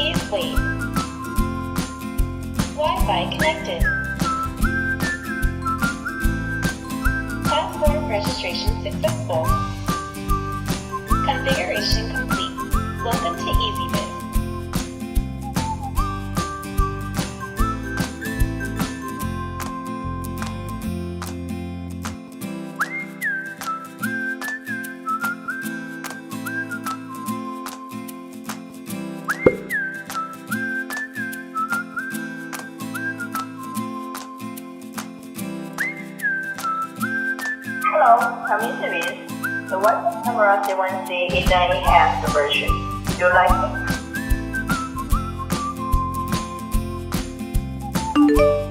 Please wait. Wi-Fi connected. Platform registration successful. Configuration complete. Welcome to Ezviz. Hello, Kunjungi service. The Wi-Fi camera C1C is an enhanced version. Do you like it?